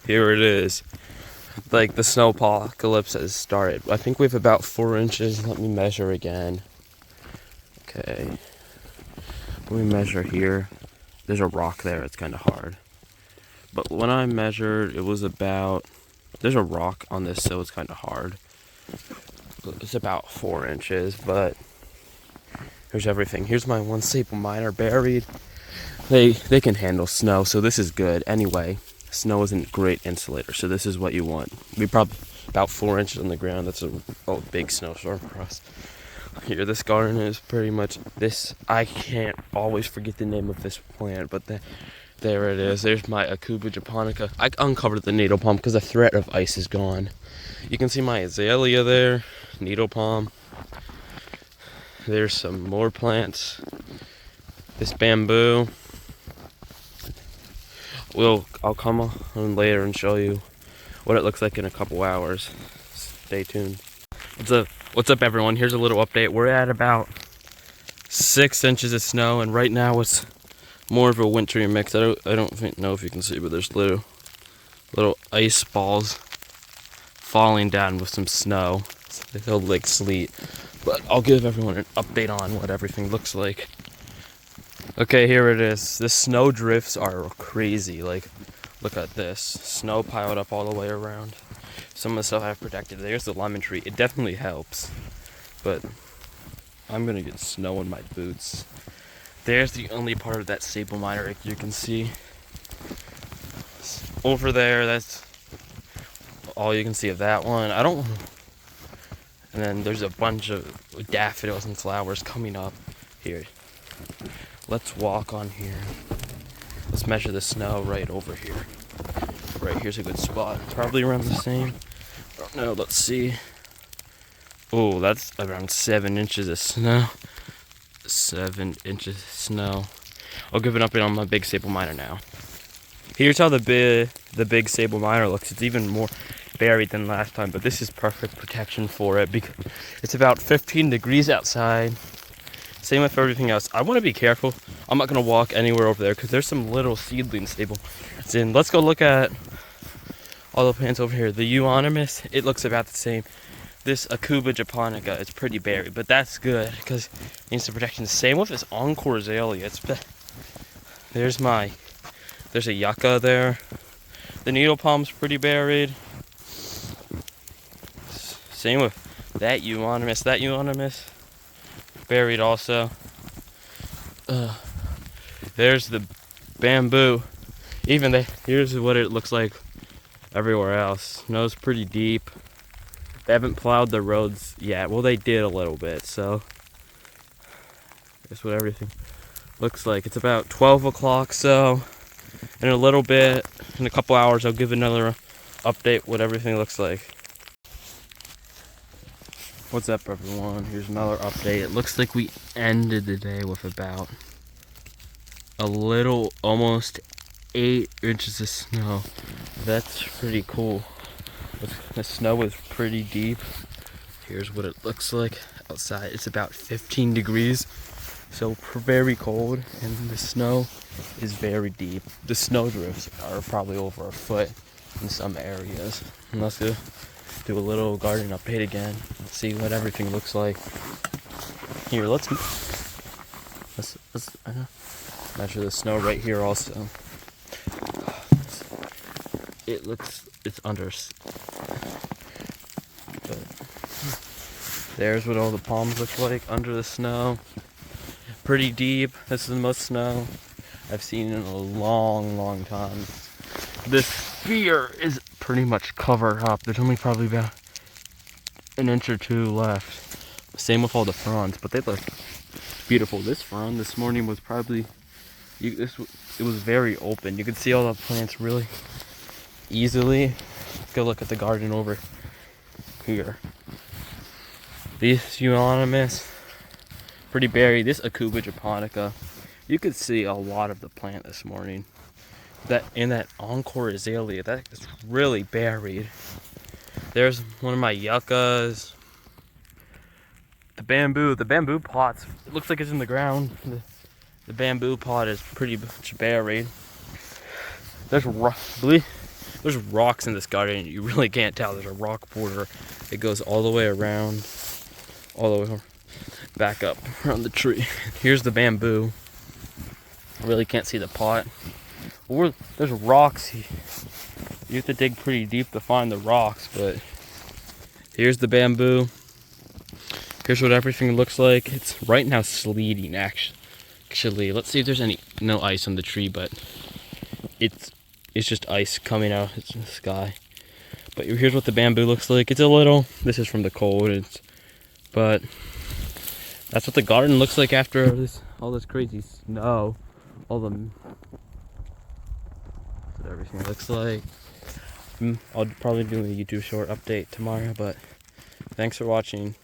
here it is. Like the snow apocalypse has started. I think we have about 4 inches. Let me measure again. Okay. Let me measure here. There's a rock there. It's kind of hard. But when I measured, it was about... There's a rock on this, so it's kind of hard. It's about 4 inches, but here's everything. Here's my one staple miner buried. They can handle snow, so this is good. Anyway, snow isn't a great insulator, so this is what you want. We probably about 4 inches on the ground. That's a big snowstorm for us. Here, this garden is pretty much this. I can't always forget the name of this plant, but there it is. There's my Aucuba japonica. I uncovered the needle palm because the threat of ice is gone. You can see my azalea there, needle palm. There's some more plants. This bamboo. I'll come on later and show you what it looks like in a couple hours. Stay tuned. What's up, everyone? Here's a little update. We're at about 6 inches of snow, and right now it's more of a wintry mix. I don't know if you can see, but there's little ice balls falling down with some snow. They feel like sleet. But I'll give everyone an update on what everything looks like. Okay, here it is. The snow drifts are crazy. Like, look at this. Snow piled up all the way around. Some of the stuff I've protected. There's the lemon tree. It definitely helps. But I'm gonna get snow in my boots. There's the only part of that staple miner you can see. Over there, that's all you can see of that one. And then there's a bunch of daffodils and flowers coming up here. Let's walk on here. Let's measure the snow right over here. Right here's a good spot. Probably around the same. I don't know, let's see. Oh, that's around 7 inches of snow. 7 inches of snow. I'll give an update on my big staple miner now. Here's how the big staple miner looks. It's even more buried than last time, but this is perfect protection for it because it's about 15 degrees outside. Same with everything else. I want to be careful. I'm not going to walk anywhere over there because there's some little seedling staple. Let's go look at all the plants over here. The euonymus, it looks about the same. This Aucuba japonica is pretty buried, but that's good because it needs some protection. Same with this Encore azalea. There's a yucca there. The needle palm's pretty buried. Same with that euonymus. That euonymus buried also. There's the bamboo. Here's what it looks like everywhere else. Snow's pretty deep. They haven't plowed the roads yet. Well, they did a little bit, so that's what everything looks like. It's about 12 o'clock, so in a couple hours, I'll give another update what everything looks like. What's up, everyone? Here's another update. It looks like we ended the day with about almost 8 inches of snow. That's pretty cool. The snow is pretty deep. Here's what it looks like outside. It's about 15 degrees, so very cold, and the snow is very deep. The snow drifts are probably over a foot in some areas. And let's go do a little garden update again. Let's see what everything looks like. Here, let's measure the snow right here also. It's under. But there's what all the palms look like under the snow. Pretty deep. This is the most snow I've seen in a long time. This sphere is pretty much covered up. There's only probably about an inch or two left. Same with all the fronds, but they look beautiful. This frond this morning was probably it was very open. You could see all the plants really easily. Go look at the garden over here. These euonymus, pretty buried. This Aucuba japonica, you could see a lot of the plant this morning. That Encore azalea, that is really buried. There's one of my yuccas. The bamboo pots, it looks like it's in the ground. The bamboo pot is pretty much buried. There's roughly There's rocks in this garden. You really can't tell. There's a rock border. It goes all the way around, all the way back up around the tree. Here's the bamboo. I really can't see the pot. Or there's rocks. You have to dig pretty deep to find the rocks, but here's the bamboo. Here's what everything looks like. It's right now sleeting, actually. Let's see if there's no ice on the tree, but it's just ice coming out of the sky. But here's what the bamboo looks like. It's a little, this is from the cold, but that's what the garden looks like after all this crazy snow. That's what everything looks like. I'll probably do a YouTube short update tomorrow, but thanks for watching.